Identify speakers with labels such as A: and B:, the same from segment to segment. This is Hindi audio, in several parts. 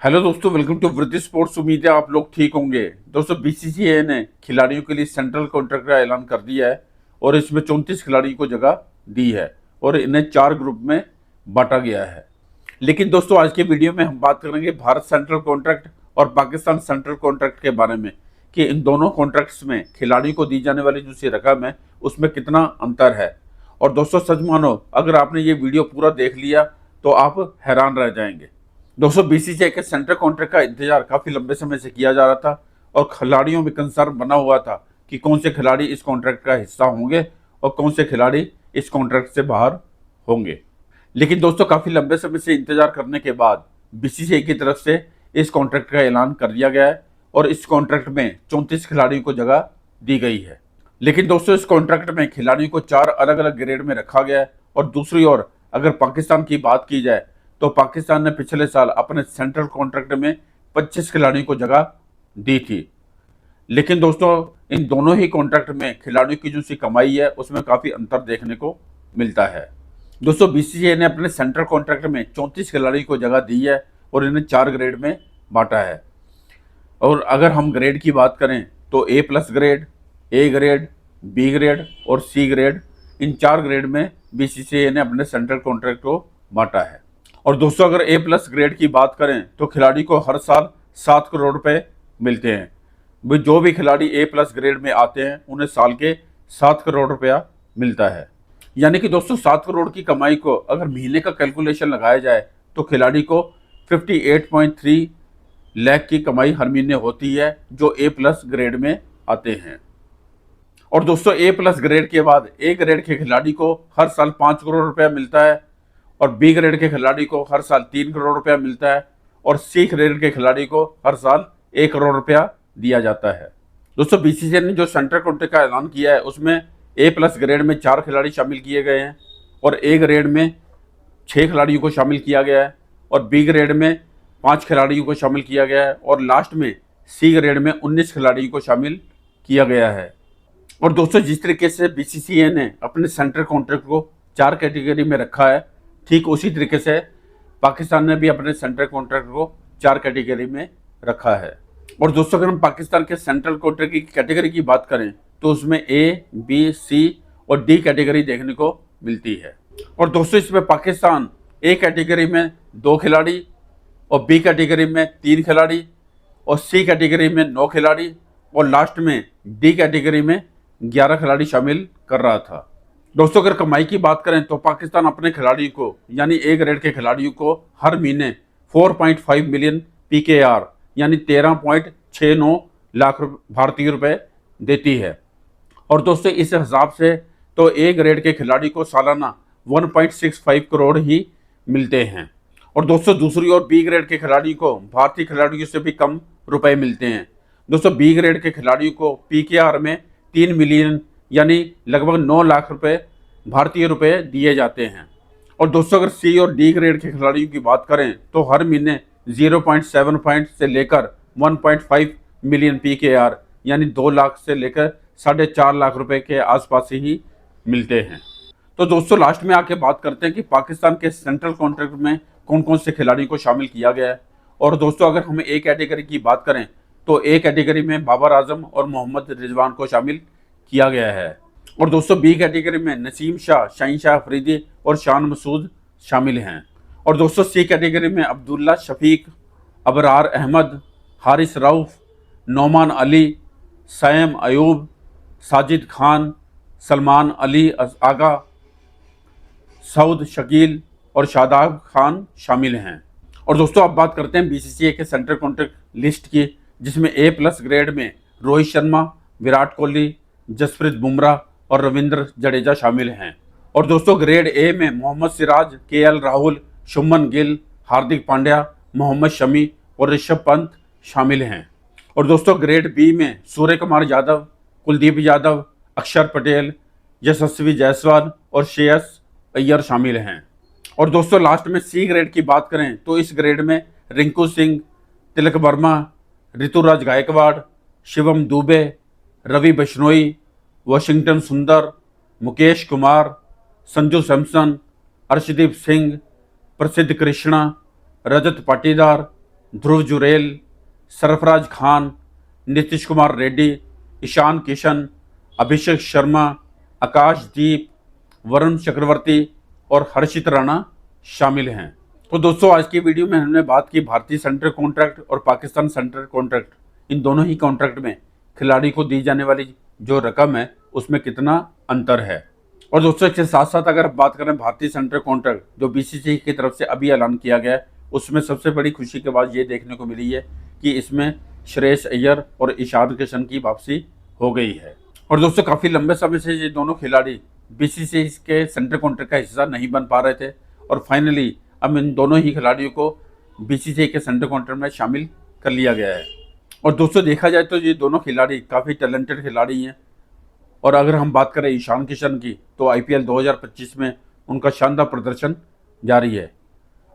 A: हेलो दोस्तों, वेलकम टू वृद्धि स्पोर्ट्स। उम्मीद है आप लोग ठीक होंगे। दोस्तों, बीसीसीआई ने खिलाड़ियों के लिए सेंट्रल कॉन्ट्रैक्ट का ऐलान कर दिया है और इसमें 34 खिलाड़ियों को जगह दी है और इन्हें 4 ग्रुप में बांटा गया है। लेकिन दोस्तों, आज के वीडियो में हम बात करेंगे भारत सेंट्रल कॉन्ट्रैक्ट और पाकिस्तान सेंट्रल कॉन्ट्रैक्ट के बारे में कि इन दोनों कॉन्ट्रैक्ट्स में खिलाड़ियों को दी जाने वाली जो सी रकम है उसमें कितना अंतर है। और दोस्तों, सच मानो, अगर आपने ये वीडियो पूरा देख लिया तो आप हैरान रह जाएंगे। दोस्तों, बीसीसीआई के सेंट्रल कॉन्ट्रैक्ट का इंतजार काफी लंबे समय से किया जा रहा था और खिलाड़ियों में कंसर्न बना हुआ था कि कौन से खिलाड़ी इस कॉन्ट्रैक्ट का हिस्सा होंगे और कौन से खिलाड़ी इस कॉन्ट्रैक्ट से बाहर होंगे। लेकिन दोस्तों, काफी लंबे समय से इंतजार करने के बाद बीसीसीआई की तरफ से इस कॉन्ट्रैक्ट का ऐलान कर दिया गया है और इस कॉन्ट्रैक्ट में 34 खिलाड़ियों को जगह दी गई है। लेकिन दोस्तों, इस कॉन्ट्रैक्ट में खिलाड़ियों को 4 अलग अलग ग्रेड में रखा गया है। और दूसरी ओर अगर पाकिस्तान की बात की जाए तो पाकिस्तान ने पिछले साल अपने सेंट्रल कॉन्ट्रैक्ट में 25 खिलाड़ियों को जगह दी थी। लेकिन दोस्तों, इन दोनों ही कॉन्ट्रैक्ट में खिलाड़ियों की जो सी कमाई है उसमें काफ़ी अंतर देखने को मिलता है। दोस्तों, बीसीसीआई ने अपने सेंट्रल कॉन्ट्रैक्ट में 34 खिलाड़ियों को जगह दी है और इन्हें 4 ग्रेड में बांटा है। और अगर हम ग्रेड की बात करें तो A+ grade, A grade, B grade और सी ग्रेड, इन 4 ग्रेड में बीसीसीआई ने अपने सेंट्रल कॉन्ट्रैक्ट को बांटा है। और दोस्तों, अगर A+ ग्रेड की बात करें तो खिलाड़ी को हर साल 7 करोड़ रुपए मिलते हैं। भाई, जो भी खिलाड़ी A+ ग्रेड में आते हैं उन्हें साल के 7 करोड़ रुपया मिलता है। यानी कि दोस्तों, 7 करोड़ की कमाई को अगर महीने का कैलकुलेशन लगाया जाए तो खिलाड़ी को 58.3 लाख की कमाई हर महीने होती है जो A+ ग्रेड में आते हैं। और दोस्तों, A+ ग्रेड के बाद ए ग्रेड के खिलाड़ी को हर साल 5 करोड़ रुपया मिलता है और बी ग्रेड के खिलाड़ी को हर साल 3 करोड़ रुपया मिलता है और सी ग्रेड के खिलाड़ी को हर साल 1 करोड़ रुपया दिया जाता है। दोस्तों, बीसीसीआई ने जो सेंट्रल कॉन्ट्रैक्ट का ऐलान किया है उसमें A+ ग्रेड में 4 खिलाड़ी शामिल किए गए हैं और ए ग्रेड में 6 खिलाड़ियों को शामिल किया गया है और बी ग्रेड में 5 खिलाड़ियों को शामिल किया गया है और लास्ट में सी ग्रेड में 19 खिलाड़ियों को शामिल किया गया है। और दोस्तों, जिस तरीके से बीसीसीआई ने अपने सेंट्रल कॉन्ट्रैक्ट को 4 कैटेगरी में रखा है, ठीक उसी तरीके से पाकिस्तान ने भी अपने सेंट्रल कॉन्ट्रैक्ट को 4 कैटेगरी में रखा है। और दोस्तों, अगर हम पाकिस्तान के सेंट्रल कॉन्ट्रैक्ट की कैटेगरी की बात करें तो उसमें ए, बी, सी और डी कैटेगरी देखने को मिलती है। और दोस्तों, इसमें पाकिस्तान ए कैटेगरी में 2 खिलाड़ी और बी कैटेगरी में 3 खिलाड़ी और सी कैटेगरी में 9 खिलाड़ी और लास्ट में डी कैटेगरी में 11 खिलाड़ी शामिल कर रहा था। दोस्तों, अगर कमाई की बात करें तो पाकिस्तान अपने खिलाड़ियों को यानी ए ग्रेड के खिलाड़ियों को हर महीने 4.5 मिलियन PKR यानी 13.69 लाख भारतीय रुपए देती है। और दोस्तों, इस हिसाब से तो ए ग्रेड के खिलाड़ी को सालाना 1.65 करोड़ ही मिलते हैं। और दोस्तों, दूसरी ओर बी ग्रेड के खिलाड़ी को भारतीय खिलाड़ियों से भी कम रुपए मिलते हैं। दोस्तों, बी ग्रेड के खिलाड़ियों को PKR में 3 मिलियन यानी लगभग 9 लाख रुपए भारतीय रुपए दिए जाते हैं। और दोस्तों, अगर सी और डी ग्रेड के खिलाड़ियों की बात करें तो हर महीने 0.7 से लेकर 1.5 मिलियन PKR यानी 2 लाख से लेकर 4.5 लाख रुपए के आसपास ही मिलते हैं। तो दोस्तों, लास्ट में आके बात करते हैं कि पाकिस्तान के सेंट्रल कॉन्ट्रैक्ट में कौन कौन से खिलाड़ियों को शामिल किया गया है। और दोस्तों, अगर हमें ए कैटेगरी की बात करें तो ए कैटेगरी में बाबर आजम और मोहम्मद रिजवान को शामिल किया गया है। और दोस्तों, बी कैटेगरी में नसीम शाह, शाहीन शाह अफरीदी और शान मसूद शामिल हैं। और दोस्तों, सी कैटेगरी में अब्दुल्ला शफीक, अबरार अहमद, हारिस रऊफ, नौमान अली, सैम अयूब, साजिद खान, सलमान अली आगा, सऊद शकील और शादाब खान शामिल हैं। और दोस्तों, अब बात करते हैं बीसीसीआई के सेंट्रल कॉन्ट्रैक्ट लिस्ट की, जिसमें A+ ग्रेड में रोहित शर्मा, विराट कोहली, जसप्रीत बुमराह और रविंद्र जडेजा शामिल हैं। और दोस्तों, ग्रेड ए में मोहम्मद सिराज, KL राहुल, शुभमन गिल, हार्दिक पांड्या, मोहम्मद शमी और ऋषभ पंत शामिल हैं। और दोस्तों, ग्रेड बी में सूर्य कुमार यादव, कुलदीप यादव, अक्षर पटेल, यशस्वी जायसवाल और श्रेयस अय्यर शामिल हैं। और दोस्तों, लास्ट में सी ग्रेड की बात करें तो इस ग्रेड में रिंकू सिंह, तिलक वर्मा, ऋतुराज गायकवाड़, शिवम दुबे, रवि बिश्नोई, वाशिंगटन सुंदर, मुकेश कुमार, संजू सैमसन, अर्शदीप सिंह, प्रसिद्ध कृष्णा, रजत पाटीदार, ध्रुव जुरेल, सरफराज खान, नीतीश कुमार रेड्डी, ईशान किशन, अभिषेक शर्मा, आकाशदीप, वरुण चक्रवर्ती और हर्षित राणा शामिल हैं। तो दोस्तों आज की वीडियो में हमने बात की भारतीय सेंट्रल कॉन्ट्रैक्ट और पाकिस्तान सेंट्रल कॉन्ट्रैक्ट, इन दोनों ही कॉन्ट्रैक्ट में खिलाड़ी को दी जाने वाली जो रकम है उसमें कितना अंतर है। और दोस्तों इसके साथ साथ अगर बात करें भारतीय सेंट्रल कॉन्ट्रैक्ट जो बीसीसीआई की तरफ से अभी ऐलान किया गया है, उसमें सबसे बड़ी खुशी की बात ये देखने को मिली है कि इसमें श्रेयस अय्यर और ईशान किशन की वापसी हो गई है। और दोस्तों काफ़ी लंबे समय से ये दोनों खिलाड़ी बीसीसीआई के सेंट्रल कॉन्ट्रैक्ट का हिस्सा नहीं बन पा रहे थे और फाइनली अब इन दोनों ही खिलाड़ियों को बीसीसीआई के सेंट्रल कॉन्ट्रैक्ट में शामिल कर लिया गया है। और दोस्तों देखा जाए तो ये दोनों खिलाड़ी काफ़ी टैलेंटेड खिलाड़ी हैं। और अगर हम बात करें ईशान किशन की तो आईपीएल 2025 में उनका शानदार प्रदर्शन जारी है।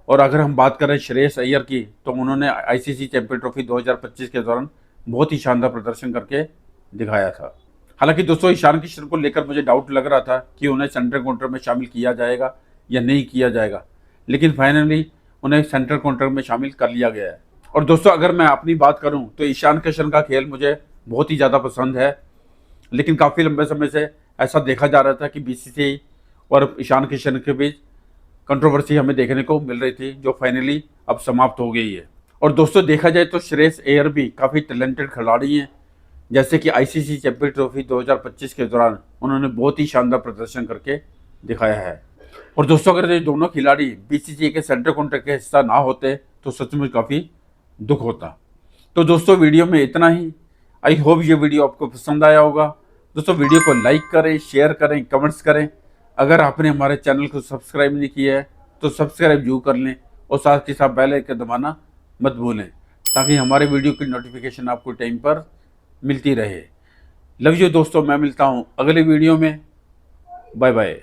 A: और अगर हम बात करें श्रेयस अय्यर की तो उन्होंने आईसीसी चैंपियन ट्रॉफी 2025 के दौरान बहुत ही शानदार प्रदर्शन करके दिखाया था। हालांकि दोस्तों ईशान किशन को लेकर मुझे डाउट लग रहा था कि उन्हें सेंट्रल कॉन्ट्रैक्ट में शामिल किया जाएगा या नहीं किया जाएगा, लेकिन फाइनली उन्हें सेंट्रल कॉन्ट्रैक्ट में शामिल कर लिया गया है। और दोस्तों अगर मैं अपनी बात करूं तो ईशान किशन का खेल मुझे बहुत ही ज़्यादा पसंद है, लेकिन काफ़ी लंबे समय से ऐसा देखा जा रहा था कि बीसीसीआई और ईशान किशन के बीच कंट्रोवर्सी हमें देखने को मिल रही थी जो फाइनली अब समाप्त हो गई है। और दोस्तों देखा जाए तो श्रेयस अय्यर भी काफ़ी टैलेंटेड खिलाड़ी हैं, जैसे कि आईसीसी चैंपियन ट्रॉफी 2025 के दौरान उन्होंने बहुत ही शानदार प्रदर्शन करके दिखाया है। और दोस्तों अगर ये दोनों खिलाड़ी बीसीसीआई के सेंट्रल कॉन्ट्रैक्ट के हिस्सा ना होते तो सचमुच काफ़ी दुख होता। तो दोस्तों वीडियो में इतना ही। आई होप ये वीडियो आपको पसंद आया होगा। दोस्तों वीडियो को लाइक करें, शेयर करें, कमेंट्स करें। अगर आपने हमारे चैनल को सब्सक्राइब नहीं किया है तो सब्सक्राइब जरूर कर लें और साथ ही साथ बेल आइकन दबाना मत भूलें ताकि हमारे वीडियो की नोटिफिकेशन आपको टाइम पर मिलती रहे। लव यू दोस्तों, मैं मिलता हूँ अगले वीडियो में। Bye bye.